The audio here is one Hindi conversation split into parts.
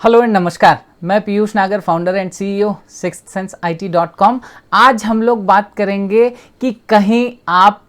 हेलो एंड नमस्कार, मैं पीयूष नागर, फाउंडर एंड सीईओ sixthsenseIT.com। आज हम लोग बात करेंगे कि कहीं आप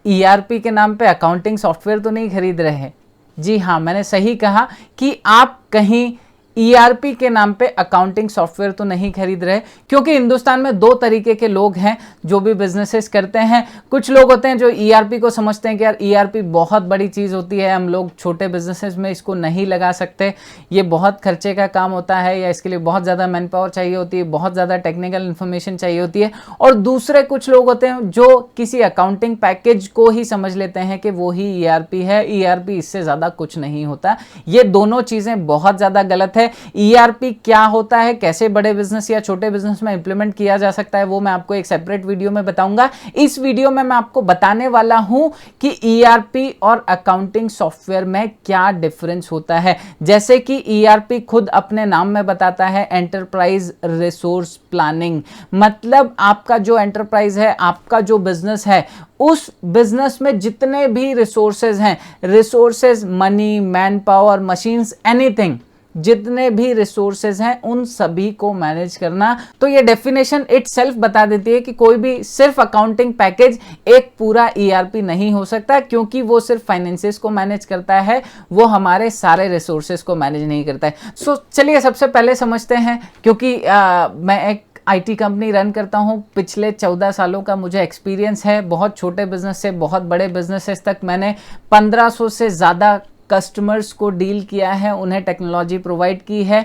ईआरपी के नाम पे अकाउंटिंग सॉफ्टवेयर तो नहीं खरीद रहे हैं। जी हाँ, मैंने सही कहा कि आप कहीं ईआरपी के नाम पे अकाउंटिंग सॉफ्टवेयर तो नहीं खरीद रहे, क्योंकि हिंदुस्तान में दो तरीके के लोग हैं जो भी बिजनेसेस करते हैं। कुछ लोग होते हैं जो ईआरपी को समझते हैं कि यार ईआरपी बहुत बड़ी चीज़ होती है, हम लोग छोटे बिजनेसेस में इसको नहीं लगा सकते, ये बहुत खर्चे का काम होता है या इसके लिए बहुत ज़्यादा मैन पावर चाहिए होती है, बहुत ज़्यादा टेक्निकल इन्फॉर्मेशन चाहिए होती है। और दूसरे कुछ लोग होते हैं जो किसी अकाउंटिंग पैकेज को ही समझ लेते हैं कि वो ही ईआरपी है, ईआरपी इससे ज़्यादा कुछ नहीं होता। ये दोनों चीज़ें बहुत ज़्यादा गलत है। ईआरपी क्या होता है, कैसे बड़े बिजनेस या छोटे बिजनेस में इंप्लीमेंट किया जा सकता है, वो मैं आपको एक सेपरेट वीडियो में बताऊंगा। इस वीडियो में मैं आपको बताने वाला हूं कि ईआरपी और अकाउंटिंग सॉफ्टवेयर में क्या डिफरेंस होता है। जैसे कि ईआरपी खुद अपने नाम में बताता है, एंटरप्राइज रिसोर्स प्लानिंग, मतलब आपका जो एंटरप्राइज है, आपका जो बिजनेस है, उस बिजनेस में जितने भी रिसोर्सेज हैं, resources money, man power, machines, anything, जितने भी रिसोर्सेज हैं उन सभी को मैनेज करना। तो ये डेफिनेशन इटसेल्फ बता देती है कि कोई भी सिर्फ अकाउंटिंग पैकेज एक पूरा ईआरपी नहीं हो सकता, क्योंकि वो सिर्फ फाइनेंसेस को मैनेज करता है, वो हमारे सारे रिसोर्सेज को मैनेज नहीं करता है। सो चलिए सबसे पहले समझते हैं, क्योंकि मैं एक आईटी कंपनी रन करता हूं, पिछले 14 सालों का मुझे एक्सपीरियंस है। बहुत छोटे बिजनेस से बहुत बड़े बिजनेसेस तक मैंने 1500 से ज़्यादा कस्टमर्स को डील किया है, उन्हें टेक्नोलॉजी प्रोवाइड की है।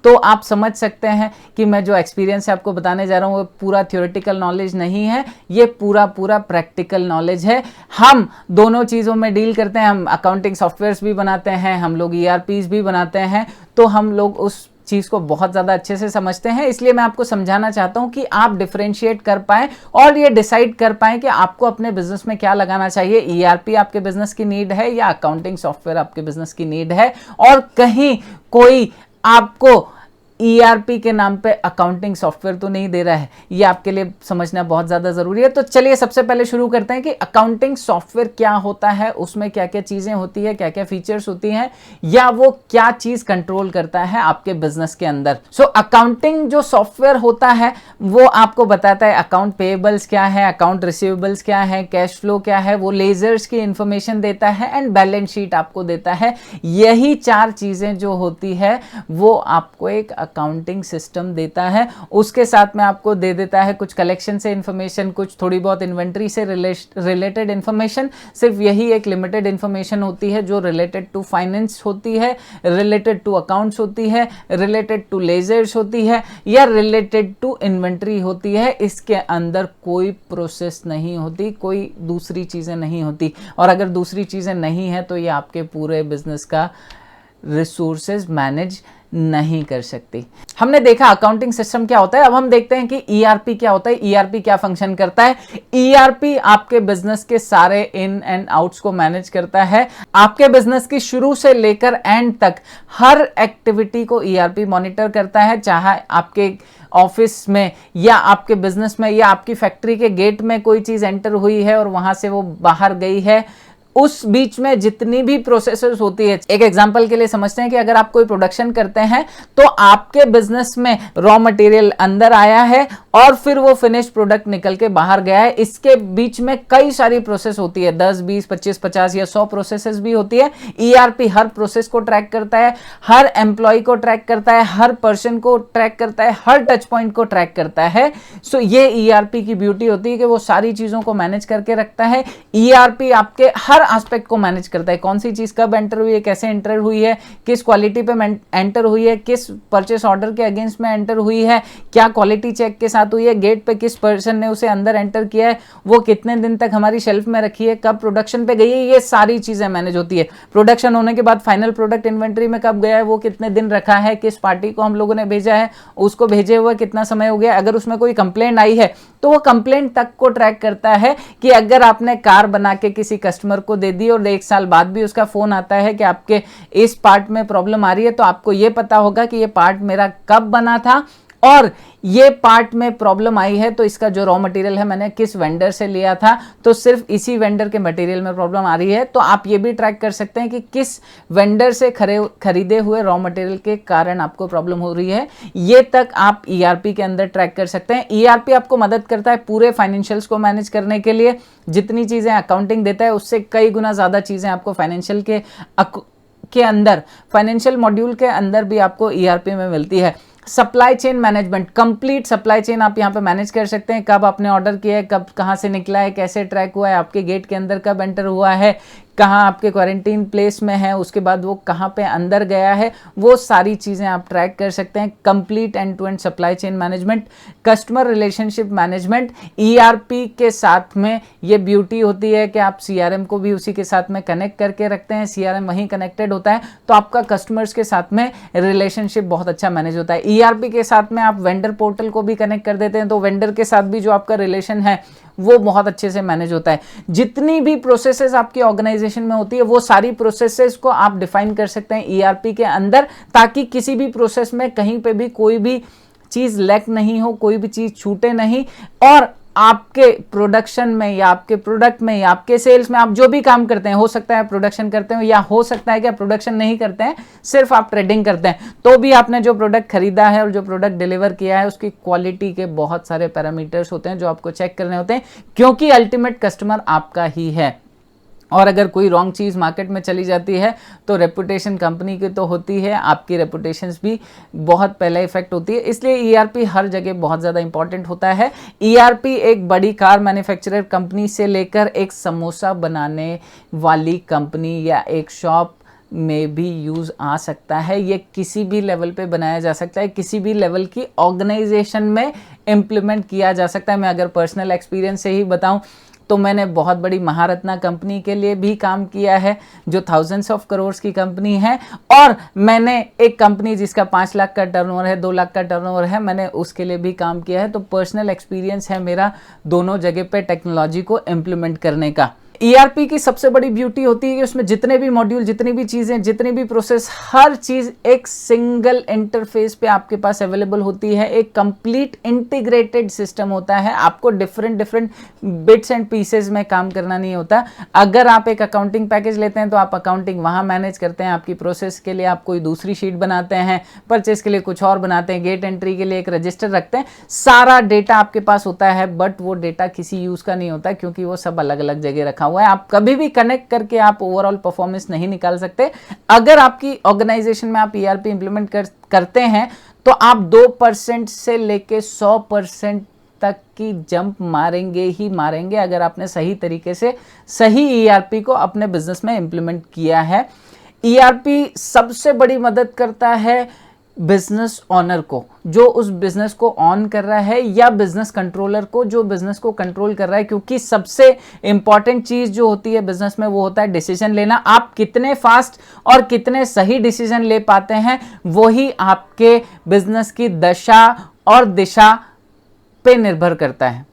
तो आप समझ सकते हैं कि मैं जो एक्सपीरियंस है आपको बताने जा रहा हूँ वो पूरा थ्योरेटिकल नॉलेज नहीं है, ये पूरा प्रैक्टिकल नॉलेज है। हम दोनों चीज़ों में डील करते हैं, हम अकाउंटिंग सॉफ्टवेयर्स भी बनाते हैं, हम लोग ईआरपीज भी बनाते हैं, तो हम लोग उस चीज़ को बहुत ज़्यादा अच्छे से समझते हैं। इसलिए मैं आपको समझाना चाहता हूं कि आप डिफरेंशिएट कर पाएं और ये डिसाइड कर पाएं कि आपको अपने बिजनेस में क्या लगाना चाहिए, ईआरपी आपके बिजनेस की नीड है या अकाउंटिंग सॉफ्टवेयर आपके बिजनेस की नीड है। और कहीं कोई आपको ईआरपी के नाम पे अकाउंटिंग सॉफ्टवेयर तो नहीं दे रहा है, ये आपके लिए समझना बहुत ज़्यादा ज़रूरी है। तो चलिए सबसे पहले शुरू करते हैं कि अकाउंटिंग सॉफ्टवेयर क्या होता है, उसमें क्या क्या चीज़ें होती है, क्या क्या फीचर्स होती हैं, या वो क्या चीज़ कंट्रोल करता है आपके बिजनेस के अंदर। सो अकाउंटिंग जो सॉफ्टवेयर होता है वो आपको बताता है अकाउंट पेएबल्स क्या है, अकाउंट रिसीवेबल्स क्या है, कैश फ्लो क्या है, वो लेजर्स की इंफॉर्मेशन देता है एंड बैलेंस शीट आपको देता है। यही चार चीज़ें जो होती है वो आपको एक अकाउंटिंग सिस्टम देता है। उसके साथ में आपको दे देता है कुछ कलेक्शन से इंफॉर्मेशन, कुछ थोड़ी बहुत इन्वेंट्री से रिलेटेड इंफॉर्मेशन। सिर्फ यही एक लिमिटेड इंफॉर्मेशन होती है जो रिलेटेड टू फाइनेंस होती है, रिलेटेड टू अकाउंट्स होती है, रिलेटेड टू लेजर्स होती है या रिलेटेड टू इन्वेंट्री होती है। इसके अंदर कोई प्रोसेस नहीं होती, कोई दूसरी चीज़ें नहीं होती, और अगर दूसरी चीज़ें नहीं है तो ये आपके पूरे बिजनेस का रिसोर्सेज मैनेज नहीं कर सकती। हमने देखा अकाउंटिंग सिस्टम क्या होता है, अब हम देखते हैं कि ईआरपी क्या होता है, ईआरपी क्या फंक्शन करता है। ईआरपी आपके बिजनेस के सारे इन एंड आउट्स को मैनेज करता है। आपके बिजनेस की शुरू से लेकर एंड तक हर एक्टिविटी को ईआरपी मॉनिटर करता है, चाहे आपके ऑफिस में या आपके बिजनेस में या आपकी फैक्ट्री के गेट में कोई चीज़ एंटर हुई है और वहां से वो बाहर गई है, उस बीच में जितनी भी प्रोसेसेस होती है। एक एग्जांपल के लिए समझते हैं कि अगर आप कोई प्रोडक्शन करते हैं तो आपके बिजनेस में रॉ मटेरियल अंदर आया है और फिर वो फिनिश प्रोडक्ट निकल के बाहर गया है, इसके बीच में कई सारी प्रोसेस होती है, 10, 20, 25, 50 या 100 प्रोसेसेस भी होती है। ईआरपी हर प्रोसेस को ट्रैक करता है, हर एम्प्लॉय को ट्रैक करता है, हर पर्सन को ट्रैक करता है, हर टच पॉइंट को ट्रैक करता है। सो ये ईआरपी की ब्यूटी होती है कि वो सारी चीजों को मैनेज करके रखता है। ईआरपी आपके हर एस्पेक्ट को मैनेज करता है, कौन सी चीज कब एंटर हुई है, कैसे एंटर हुई है, किस क्वालिटी पे एंटर हुई है, किस परचेस ऑर्डर के अगेंस्ट में एंटर हुई है, क्या क्वालिटी चेक के साथ हुई है, गेट पे किस पर्सन ने उसे अंदर एंटर किया है, वो कितने दिन तक हमारी शेल्फ में रखी है, कब प्रोडक्शन पे गई है, ये सारी चीजें मैनेज होती है। प्रोडक्शन होने के बाद फाइनल प्रोडक्ट इन्वेंट्री में कब गया है, वो कितने दिन रखा है, किस पार्टी को हम लोगों ने भेजा है, उसको भेजे हुए कितना समय हो गया, अगर उसमें कोई कंप्लेंट आई है तो वो कंप्लेंट तक को ट्रैक करता है कि अगर आपने कार बना के किसी कस्टमर को दे दी और 1 साल बाद भी उसका फोन आता है कि आपके इस पार्ट में प्रॉब्लम आ रही है, तो आपको ये पता होगा कि ये पार्ट मेरा कब बना था और ये पार्ट में प्रॉब्लम आई है तो इसका जो रॉ मटेरियल है मैंने किस वेंडर से लिया था, तो सिर्फ इसी वेंडर के मटेरियल में प्रॉब्लम आ रही है। तो आप ये भी ट्रैक कर सकते हैं कि किस वेंडर से खरीदे हुए रॉ मटेरियल के कारण आपको प्रॉब्लम हो रही है, ये तक आप ईआरपी के अंदर ट्रैक कर सकते हैं। ईआरपी आपको मदद करता है पूरे फाइनेंशियल्स को मैनेज करने के लिए। जितनी चीजें अकाउंटिंग देता है उससे कई गुना ज्यादा चीजें आपको फाइनेंशियल के अंदर, फाइनेंशियल मॉड्यूल के अंदर भी आपको ईआरपी में मिलती है। Supply chain management, complete supply chain आप यहाँ पे मैनेज कर सकते हैं। कब आपने ऑर्डर किया है, कब कहाँ से निकला है, कैसे ट्रैक हुआ है, आपके गेट के अंदर कब एंटर हुआ है, कहाँ आपके क्वारंटीन प्लेस में है, उसके बाद वो कहाँ पे अंदर गया है, वो सारी चीज़ें आप ट्रैक कर सकते हैं। Complete end to end supply chain management, customer relationship management. ERP के साथ में ये ब्यूटी होती है कि आप सीआरएम को भी उसी के साथ में कनेक्ट करके रखते हैं। सीआरएम वहीं कनेक्टेड होता है तो आपका कस्टमर्स के साथ में रिलेशनशिप बहुत अच्छा मैनेज होता है। ईआरपी के साथ में आप वेंडर पोर्टल को भी कनेक्ट कर देते हैं तो वेंडर के साथ भी जो आपका रिलेशन है वो बहुत अच्छे से मैनेज होता है। जितनी भी प्रोसेसेस आपकी ऑर्गेनाइजेशन में होती है वो सारी प्रोसेसेस को आप डिफाइन कर सकते हैं ईआरपी के अंदर, ताकि किसी भी प्रोसेस में कहीं पे भी कोई भी चीज लैक नहीं हो, कोई भी चीज छूटे नहीं, और आपके प्रोडक्शन में या आपके प्रोडक्ट में या आपके सेल्स में आप जो भी काम करते हैं, हो सकता है प्रोडक्शन करते हो या हो सकता है कि आप प्रोडक्शन नहीं करते हैं, सिर्फ आप ट्रेडिंग करते हैं, तो भी आपने जो प्रोडक्ट खरीदा है और जो प्रोडक्ट डिलीवर किया है उसकी क्वालिटी के बहुत सारे पैरामीटर्स होते हैं जो आपको चेक करने होते हैं, क्योंकि अल्टीमेट कस्टमर आपका ही है। और अगर कोई रॉन्ग चीज़ मार्केट में चली जाती है तो रेपुटेशन कंपनी की तो होती है, आपकी रेपुटेशंस भी बहुत पहले इफेक्ट होती है। इसलिए ईआरपी हर जगह बहुत ज़्यादा इंपॉर्टेंट होता है। ईआरपी एक बड़ी कार मैन्युफैक्चरर कंपनी से लेकर एक समोसा बनाने वाली कंपनी या एक शॉप में भी यूज़ आ सकता है। ये किसी भी लेवल पे बनाया जा सकता है, किसी भी लेवल की ऑर्गेनाइजेशन में इम्प्लीमेंट किया जा सकता है। मैं अगर पर्सनल एक्सपीरियंस से ही बताऊं तो मैंने बहुत बड़ी महारत्ना कंपनी के लिए भी काम किया है जो थाउजेंड्स ऑफ करोड़ की कंपनी है, और मैंने एक कंपनी जिसका 5 लाख का टर्नओवर है, 2 लाख का टर्नओवर है, मैंने उसके लिए भी काम किया है। तो पर्सनल एक्सपीरियंस है मेरा दोनों जगह पे टेक्नोलॉजी को इम्प्लीमेंट करने का। ईआरपी की सबसे बड़ी ब्यूटी होती है कि उसमें जितने भी मॉड्यूल, जितनी भी चीज़ें, जितनी भी प्रोसेस, हर चीज़ एक सिंगल इंटरफेस पे आपके पास अवेलेबल होती है। एक कंप्लीट इंटीग्रेटेड सिस्टम होता है, आपको डिफरेंट बिट्स एंड पीसेस में काम करना नहीं होता। अगर आप एक अकाउंटिंग पैकेज लेते हैं तो आप अकाउंटिंग वहाँ मैनेज करते हैं, आपकी प्रोसेस के लिए आप कोई दूसरी शीट बनाते हैं, परचेस के लिए कुछ और बनाते हैं, गेट एंट्री के लिए एक रजिस्टर रखते हैं, सारा डेटा आपके पास होता है, बट वो डेटा किसी यूज़ का नहीं होता क्योंकि वो सब अलग अलग जगह रखा हुआ है। आप कभी भी कनेक्ट करके आप ओवरऑल परफॉर्मेंस नहीं निकाल सकते। अगर आपकी ऑर्गेनाइजेशन में आप ईआरपी इंप्लीमेंट करते हैं तो आप 2% से लेके 100% तक की जंप मारेंगे ही मारेंगे, अगर आपने सही तरीके से सही ईआरपी को अपने बिजनेस में इंप्लीमेंट किया है। ईआरपी सबसे बड़ी मदद करता है बिजनेस ओनर को, जो उस बिजनेस को ऑन कर रहा है, या बिजनेस कंट्रोलर को जो बिजनेस को कंट्रोल कर रहा है, क्योंकि सबसे इंपॉर्टेंट चीज जो होती है बिजनेस में वो होता है डिसीजन लेना। आप कितने फास्ट और कितने सही डिसीजन ले पाते हैं वही आपके बिजनेस की दशा और दिशा पे निर्भर करता है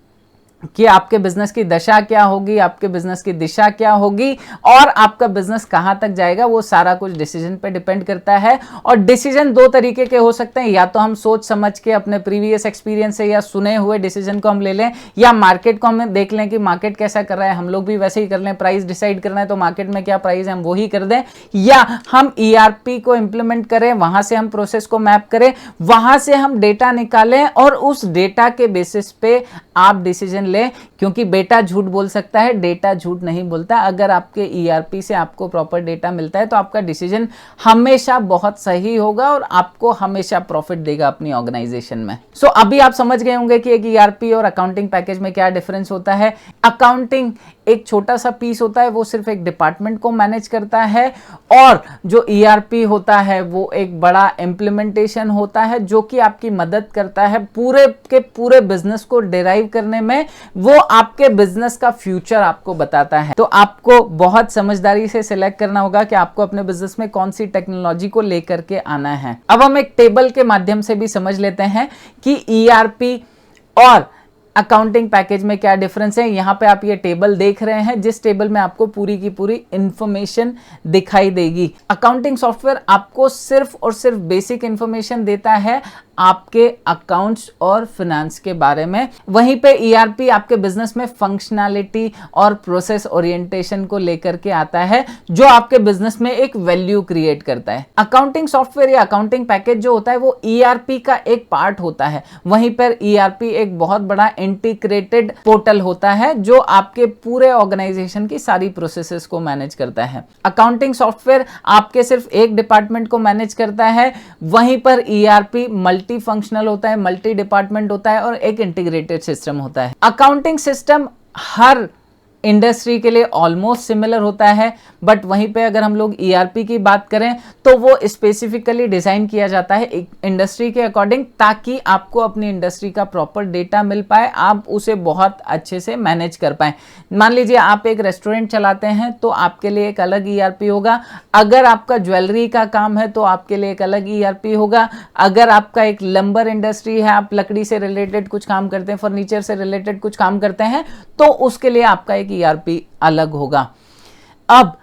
कि आपके बिजनेस की दशा क्या होगी, आपके बिजनेस की दिशा क्या होगी और आपका बिजनेस कहां तक जाएगा, वो सारा कुछ डिसीजन पे डिपेंड करता है। और डिसीजन 2 तरीके के हो सकते हैं, या तो हम सोच समझ के अपने प्रीवियस एक्सपीरियंस से या सुने हुए डिसीजन को हम ले लें, या मार्केट को हम देख लें कि मार्केट कैसा कर रहा है, हम लोग भी वैसे ही कर लें। प्राइस डिसाइड करना है तो मार्केट में क्या प्राइस है हम वही कर दें, या हम ईआरपी को इंप्लीमेंट करें, वहां से हम प्रोसेस को मैप करें, वहां से हम डेटा निकालें और उस डेटा के बेसिस पे आप डिसीजन लें। क्योंकि बेटा झूठ बोल सकता है, डेटा झूठ नहीं बोलता। अगर आपके ईआरपी से आपको प्रॉपर डेटा मिलता है तो आपका डिसीजन हमेशा बहुत सही होगा और आपको हमेशा प्रॉफिट देगा अपनी ऑर्गेनाइजेशन में। सो अभी आप समझ गए होंगे कि एक ईआरपी और अकाउंटिंग पैकेज में क्या डिफरेंस होता है। अकाउंटिंग एक छोटा सा पीस होता है, वो सिर्फ एक डिपार्टमेंट को मैनेज करता है, और जो ईआरपी होता है वो एक बड़ा इम्प्लीमेंटेशन होता है जो कि आपकी मदद करता है पूरे के पूरे बिजनेस को डिराइव करने में। वो आपके बिजनेस का फ्यूचर आपको बताता है। तो आपको बहुत समझदारी से सिलेक्ट करना होगा कि आपको अपने बिजनेस में कौन सी टेक्नोलॉजी को लेकर के आना है। अब हम एक टेबल के माध्यम से भी समझ लेते हैं कि ईआरपी और अकाउंटिंग पैकेज में क्या डिफरेंस है। यहां पे आप ये टेबल देख रहे हैं, जिस टेबल में आपको पूरी की पूरी इंफॉर्मेशन दिखाई देगी। अकाउंटिंग सॉफ्टवेयर आपको सिर्फ और सिर्फ बेसिक इंफॉर्मेशन देता है, आपके अकाउंट्स और फिनेंस के बारे में। वहीं पे ईआरपी आपके बिजनेस में फंक्शनैलिटी और प्रोसेस ओरिएंटेशन को लेकर के आता है, जो आपके बिजनेस में एक वैल्यू क्रिएट करता है। अकाउंटिंग सॉफ्टवेयर या अकाउंटिंग पैकेज जो होता है वो ईआरपी का एक पार्ट होता है। वहीं पर ईआरपी एक बहुत बड़ा इंटीग्रेटेड पोर्टल होता है जो आपके पूरे ऑर्गेनाइजेशन की सारी प्रोसेसेस को मैनेज करता है। अकाउंटिंग सॉफ्टवेयर आपके सिर्फ एक डिपार्टमेंट को मैनेज करता है, वहीं पर ईआरपी मल्टी फंक्शनल होता है, मल्टी डिपार्टमेंट होता है और एक इंटीग्रेटेड सिस्टम होता है। अकाउंटिंग सिस्टम हर इंडस्ट्री के लिए ऑलमोस्ट सिमिलर होता है, बट वहीं पे अगर हम लोग ईआरपी की बात करें तो वो स्पेसिफिकली डिजाइन किया जाता है एक इंडस्ट्री के अकॉर्डिंग, ताकि आपको अपनी इंडस्ट्री का प्रॉपर डेटा मिल पाए, आप उसे बहुत अच्छे से मैनेज कर पाए। मान लीजिए आप एक रेस्टोरेंट चलाते हैं तो आपके लिए एक अलग ईआरपी होगा, अगर आपका ज्वेलरी का काम है तो आपके लिए एक अलग ईआरपी होगा, अगर आपका एक लंबर इंडस्ट्री है, आप लकड़ी से रिलेटेड कुछ काम करते हैं, फर्नीचर से रिलेटेड कुछ काम करते हैं, तो उसके लिए आपका एक ईआरपी अलग होगा। अब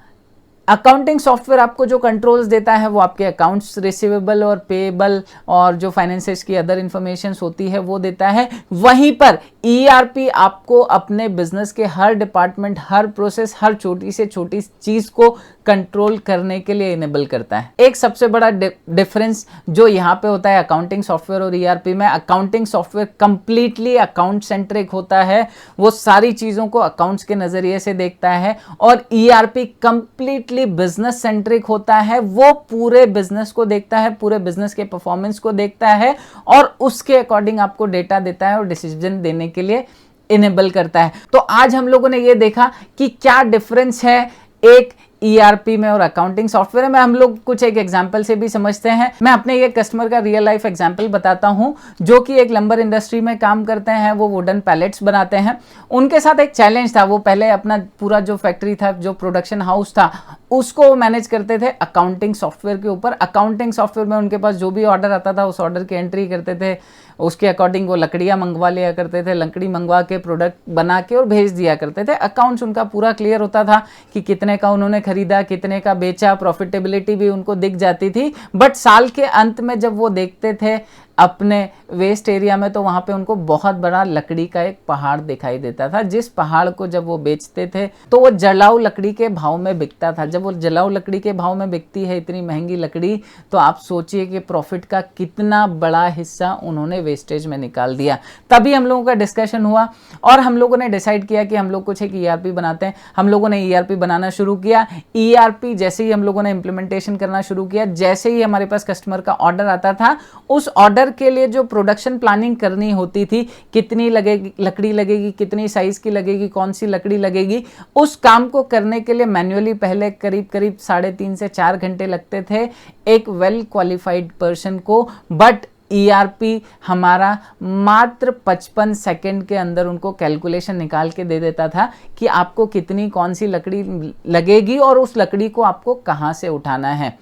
अकाउंटिंग सॉफ्टवेयर आपको जो कंट्रोल्स देता है वो आपके अकाउंट्स रिसीवेबल और पेएबल और जो फाइनेंसेस की अदर इंफॉर्मेशन होती है वो देता है। वहीं पर ईआरपी आपको अपने बिजनेस के हर डिपार्टमेंट, हर प्रोसेस, हर छोटी से छोटी चीज को कंट्रोल करने के लिए इनेबल करता है। एक सबसे बड़ा डिफरेंस जो यहाँ पे होता है अकाउंटिंग सॉफ्टवेयर और ईआरपी में, accounting software completely account centric होता है, वो सारी चीजों को अकाउंट्स के नजरिए से देखता है, और ईआरपी कंप्लीटली बिजनेस सेंट्रिक होता है, वो पूरे बिजनेस को देखता है, पूरे बिजनेस के परफॉर्मेंस को देखता है और उसके अकॉर्डिंग आपको डेटा देता है और डिसीजन देने के लिए इनेबल करता है। तो आज हम लोगों ने ये देखा कि क्या डिफरेंस है एक ईआरपी में और अकाउंटिंग सॉफ्टवेयर में। हम लोग कुछ एक एग्जांपल से भी समझते हैं। मैं अपने ये कस्टमर का रियल लाइफ एग्जांपल बताता हूं, जो कि एक लंबर इंडस्ट्री में काम करते हैं, वो वुडन पैलेट्स बनाते हैं। उनके साथ एक चैलेंज था, वो पहले अपना पूरा जो फैक्ट्री था, जो प्रोडक्शन हाउस था, उसको मैनेज करते थे अकाउंटिंग सॉफ्टवेयर के ऊपर। अकाउंटिंग सॉफ्टवेयर में उनके पास जो भी ऑर्डर आता था उस ऑर्डर की एंट्री करते थे, उसके अकॉर्डिंग वो लकड़ियां मंगवा लिया करते थे, लकड़ी मंगवा के प्रोडक्ट बना के और भेज दिया करते थे। अकाउंट्स उनका पूरा क्लियर होता था कि कितने का उन्होंने खरीदा, कितने का बेचा, प्रॉफिटेबिलिटी भी उनको दिख जाती थी। बट साल के अंत में जब वो देखते थे अपने वेस्ट एरिया में, तो वहां पे उनको बहुत बड़ा लकड़ी का एक पहाड़ दिखाई देता था, जिस पहाड़ को जब वो बेचते थे तो वो जलाऊ लकड़ी के भाव में बिकता था। जब वो जलाऊ लकड़ी के भाव में बिकती है इतनी महंगी लकड़ी, तो आप सोचिए कि प्रॉफिट का कितना बड़ा हिस्सा उन्होंने वेस्टेज में निकाल दिया। तभी हम लोगों का डिस्कशन हुआ और हम लोगों ने डिसाइड किया कि हम लोग कुछ एक ईआरपी बनाते हैं। हम लोगों ने ईआरपी बनाना शुरू किया। ईआरपी जैसे ही हम लोगों ने इंप्लीमेंटेशन करना शुरू किया, जैसे ही हमारे पास कस्टमर का ऑर्डर आता था, उस ऑर्डर के लिए जो प्रोडक्शन प्लानिंग करनी होती थी, कितनी लगेगी लकड़ी लगेगी, कितनी साइज की लगेगी, कौन सी लकड़ी लगेगी, उस काम को करने के लिए मैन्युअली पहले करीब 3.5 से 4 घंटे लगते थे एक वेल क्वालिफाइड पर्सन को। बट ईआरपी हमारा मात्र 55 सेकंड के अंदर उनको कैलकुलेशन निकाल के दे देता था कि आपको कितनी कौन सी लकड़ी लगेगी और उस लकड़ी को आपको कहां से उठाना है।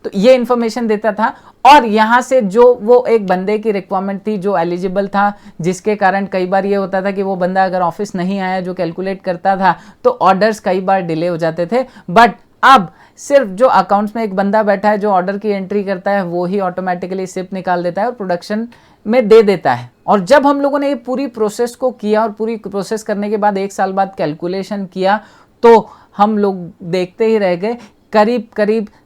तो ये इंफॉर्मेशन देता था। और यहां से जो वो एक बंदे की रिक्वायरमेंट थी जो एलिजिबल था, जिसके कारण कई बार ये होता था कि वो बंदा अगर ऑफिस नहीं आया जो कैलकुलेट करता था, तो ऑर्डर्स कई बार डिले हो जाते थे। बट अब सिर्फ जो अकाउंट्स में एक बंदा बैठा है जो ऑर्डर की एंट्री करता है, वो ही ऑटोमेटिकली सिप निकाल देता है और प्रोडक्शन में दे देता है। और जब हम लोगों ने ये पूरी प्रोसेस को किया और पूरी प्रोसेस करने के बाद 1 साल बाद कैलकुलेशन किया, तो हम लोग देखते ही रह गए। करीब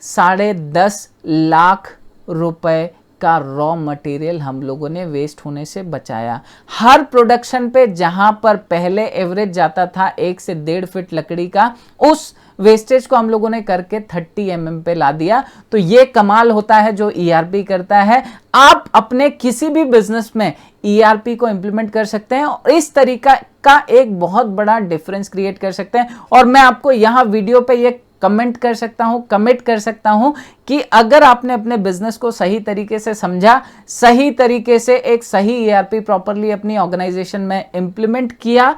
10.5 लाख रुपए का रॉ मटेरियल हम लोगों ने वेस्ट होने से बचाया। हर प्रोडक्शन पे जहां पर पहले एवरेज जाता था 1 से 1.5 फीट लकड़ी का, उस वेस्टेज को हम लोगों ने करके 30 mm पे ला दिया। तो ये कमाल होता है जो ईआरपी करता है। आप अपने किसी भी बिजनेस में ईआरपी को इंप्लीमेंट कर सकते हैं और इस तरीका का एक बहुत बड़ा डिफरेंस क्रिएट कर सकते हैं। और मैं आपको यहां वीडियो पे ये कमेंट कर सकता हूं कि अगर आपने अपने बिजनेस को सही तरीके से समझा, सही तरीके से एक सही ईआरपी प्रॉपरली अपनी ऑर्गेनाइजेशन में इंप्लीमेंट किया,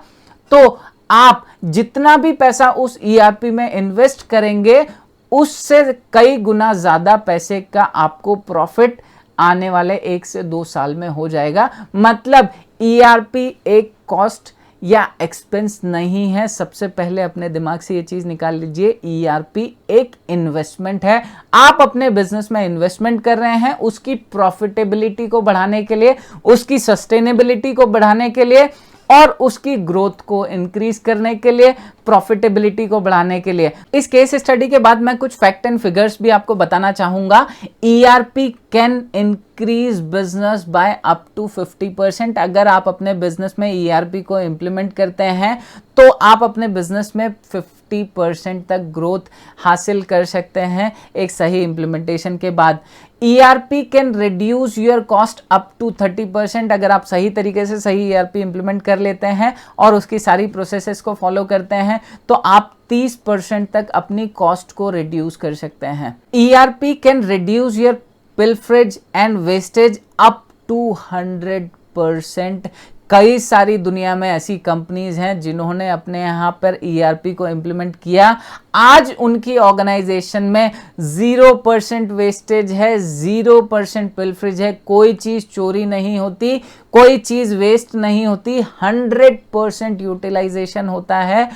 तो आप जितना भी पैसा उस ईआरपी में इन्वेस्ट करेंगे, उससे कई गुना ज्यादा पैसे का आपको प्रॉफिट आने वाले 1 से 2 साल में हो जाएगा। मतलब ईआरपी एक कॉस्ट या एक्सपेंस नहीं है। सबसे पहले अपने दिमाग से ये चीज निकाल लीजिए, ERP एक इन्वेस्टमेंट है। आप अपने बिजनेस में इन्वेस्टमेंट कर रहे हैं उसकी प्रॉफिटेबिलिटी को बढ़ाने के लिए, उसकी सस्टेनेबिलिटी को बढ़ाने के लिए और उसकी ग्रोथ को इंक्रीज करने के लिए, प्रॉफिटेबिलिटी को बढ़ाने के लिए। इस केस स्टडी के बाद मैं कुछ फैक्ट एंड फिगर्स भी आपको बताना चाहूंगा। ERP can increase business by up to 50%। अगर आप अपने बिजनेस में ERP को इंप्लीमेंट करते हैं तो आप अपने बिजनेस में 50% तक ग्रोथ हासिल कर सकते हैं एक सही इंप्लीमेंटेशन के बाद। ERP can reduce your cost up to 30%। अगर आप सही तरीके से सही ERP इंप्लीमेंट कर लेते हैं और उसकी सारी प्रोसेसेस को फॉलो करते हैं तो आप 30% तक अपनी कॉस्ट को रिड्यूस कर सकते हैं। ERP can reduce your pilferage and wastage up to 100%। कई सारी दुनिया में ऐसी कंपनीज हैं जिन्होंने अपने यहाँ पर ERP को इंप्लीमेंट किया, आज उनकी ऑर्गेनाइजेशन में 0% वेस्टेज है, 0% पिलफरेज है, कोई चीज चोरी नहीं होती, कोई चीज वेस्ट नहीं होती, 100% यूटिलाइजेशन होता है।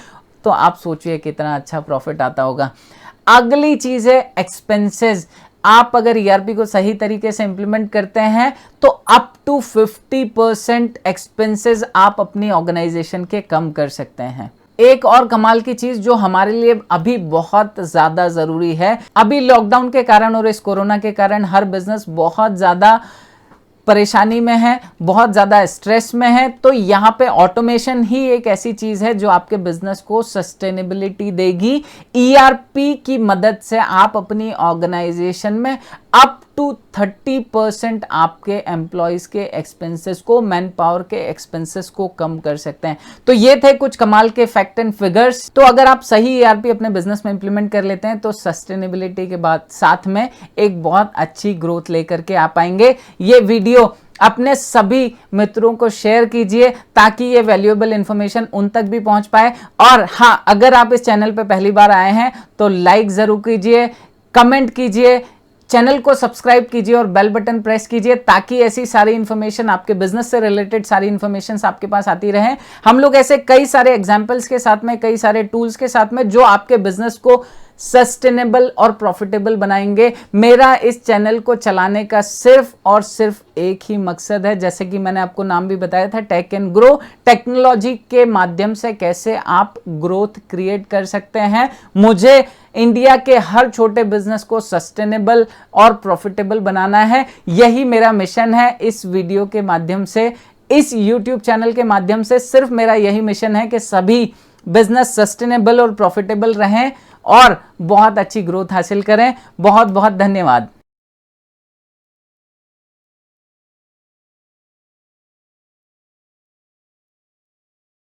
तो आप सोचिए कितना अच्छा प्रॉफिट आता होगा। अगली चीज है एक्सपेंसेस। आप अगर ERP को सही तरीके से इंप्लीमेंट करते हैं तो अप टू 50% एक्सपेंसेस आप अपनी ऑर्गेनाइजेशन के कम कर सकते हैं। एक और कमाल की चीज जो हमारे लिए अभी बहुत ज्यादा जरूरी है, अभी लॉकडाउन के कारण और इस कोरोना के कारण हर बिजनेस बहुत ज्यादा परेशानी में है, बहुत ज़्यादा स्ट्रेस में है, तो यहाँ पे ऑटोमेशन ही एक ऐसी चीज़ है जो आपके बिजनेस को सस्टेनेबिलिटी देगी। ERP की मदद से आप अपनी ऑर्गेनाइजेशन में अप टू 30% आपके एम्प्लॉयज के एक्सपेंसेस को, मैन पावर के एक्सपेंसेस को कम कर सकते हैं। तो ये थे कुछ कमाल के फैक्ट एंड फिगर्स। तो अगर आप सही ERP अपने बिजनेस में इंप्लीमेंट कर लेते हैं तो सस्टेनेबिलिटी के बाद साथ में एक बहुत अच्छी ग्रोथ लेकर के आ पाएंगे। ये वीडियो अपने सभी मित्रों को शेयर कीजिए ताकि ये वैल्यूएबल इंफॉर्मेशन उन तक भी पहुंच पाए। और हाँ, अगर आप इस चैनल पे पहली बार आए हैं तो लाइक जरूर कीजिए, कमेंट कीजिए, चैनल को सब्सक्राइब कीजिए और बेल बटन प्रेस कीजिए ताकि ऐसी सारी इंफॉर्मेशन, आपके बिजनेस से रिलेटेड सारी इंफॉर्मेशन आपके पास आती रहे। हम लोग ऐसे कई सारे एग्जांपल्स के साथ में, कई सारे टूल्स के साथ में जो आपके बिजनेस को सस्टेनेबल और प्रॉफिटेबल बनाएंगे। मेरा इस चैनल को चलाने का सिर्फ और सिर्फ एक ही मकसद है, जैसे कि मैंने आपको नाम भी बताया था, टेक एंड ग्रो। टेक्नोलॉजी के माध्यम से कैसे आप ग्रोथ क्रिएट कर सकते हैं। मुझे इंडिया के हर छोटे बिजनेस को सस्टेनेबल और प्रॉफिटेबल बनाना है, यही मेरा मिशन है। इस वीडियो के माध्यम से, इस YouTube चैनल के माध्यम से सिर्फ मेरा यही मिशन है कि सभी बिजनेस सस्टेनेबल और प्रॉफिटेबल रहें और बहुत अच्छी ग्रोथ हासिल करें। बहुत बहुत धन्यवाद।